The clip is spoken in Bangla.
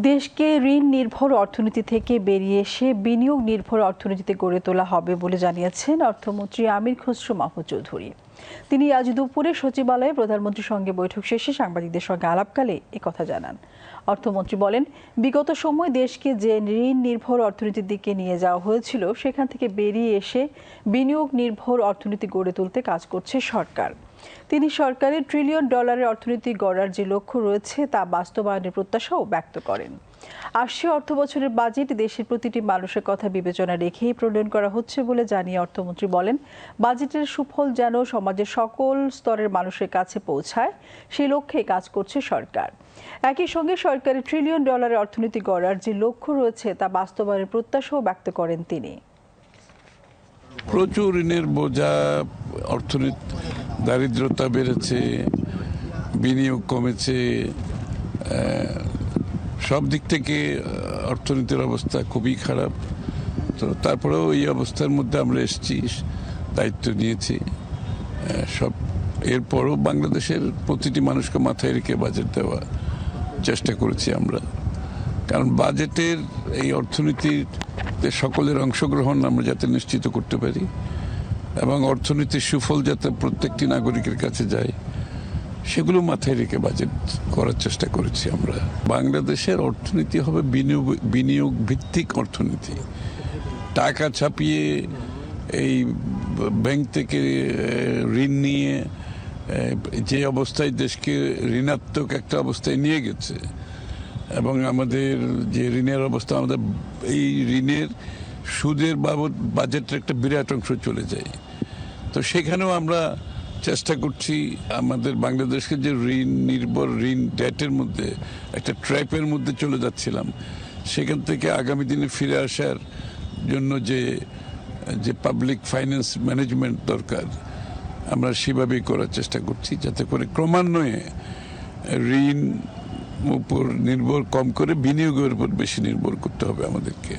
দেশকে ঋণ নির্ভর অর্থনীতি থেকে বেরিয়ে এসে বিনিয়োগ নির্ভর অর্থনীতিতে গড়ে তোলা হবে বলে জানিয়েছেন অর্থমন্ত্রী আমির খসরু মাহমুদ চৌধুরী। তিনি আজ দুপুরে সচিবালয়ে প্রধানমন্ত্রীর সঙ্গে বৈঠক শেষে সাংবাদিকদের সঙ্গে আলাপকালে একথা জানান। অর্থমন্ত্রী বলেন, বিগত সময় দেশকে যে ঋণ নির্ভর অর্থনীতির দিকে নিয়ে যাওয়া হয়েছিল সেখান থেকে বেরিয়ে এসে বিনিয়োগ নির্ভর অর্থনীতি গড়ে তুলতে কাজ করছে সরকার। তিনি সরকারের $1 ট্রিলিয়ন অর্থনীতি গড়ার যে লক্ষ্য রয়েছে তা বাস্তবায়নের প্রত্যাশাও ব্যক্ত করেন। আসছে অর্থবছরের বাজেট দেশের প্রতিটি মানুষের কথা বিবেচনা রেখেই প্রণয়ন করা হচ্ছে বলে জানিয়ে অর্থমন্ত্রী বলেন, বাজেটের সুফল যেন সমাজের সকল স্তরের মানুষের কাছে পৌঁছায় সেই লক্ষ্যে কাজ করছে সরকার। একই সঙ্গে সরকারের $1 ট্রিলিয়ন অর্থনীতি গড়ার যে লক্ষ্য রয়েছে তা বাস্তবায়নের প্রত্যাশাও ব্যক্ত করেন তিনি। প্রচুর ঋণের বোঝা, অর্থনীতি দারিদ্রতা বেড়েছে, বিনিয়োগ কমেছে, সব দিক থেকে অর্থনীতির অবস্থা খুবই খারাপ। তো তারপরেও এই অবস্থার মধ্যে আমরা এসেছি, দায়িত্ব নিয়েছি সব। এরপরও বাংলাদেশের প্রতিটি মানুষকে মাথায় রেখে বাজেট দেওয়ার চেষ্টা করেছি আমরা, কারণ বাজেটের এই অর্থনীতির সকলের অংশগ্রহণ আমরা যাতে নিশ্চিত করতে পারি এবং অর্থনীতির সুফল যাতে প্রত্যেকটি নাগরিকের কাছে যায় সেগুলো মাথায় রেখে বাজেট করার চেষ্টা করেছি আমরা। বাংলাদেশের অর্থনীতি হবে বিনিয়োগ ভিত্তিক অর্থনীতি। টাকা ছাপিয়ে এই ব্যাংক থেকে ঋণ নিয়ে যে অবস্থায় দেশকে ঋণাত্মক একটা অবস্থায় নিয়ে গেছে এবং আমাদের যে ঋণের অবস্থা, আমাদের এই ঋণের সুদের বাবদ বাজেটের একটা বিরাট অংশ চলে যায়। তো সেখানেও আমরা চেষ্টা করছি আমাদের বাংলাদেশকে যে ঋণ নির্ভর ঋণ ডেটের মধ্যে একটা ট্র্যাপের মধ্যে চলে যাচ্ছিলাম, সেখান থেকে আগামী দিনে ফিরে আসার জন্য যে পাবলিক ফাইন্যান্স ম্যানেজমেন্ট দরকার আমরা সেভাবেই করার চেষ্টা করছি, যাতে করে ক্রমান্বয়ে ঋণ উপর নির্ভর কম করে বিনিয়োগের উপর বেশি নির্ভর করতে হবে আমাদেরকে।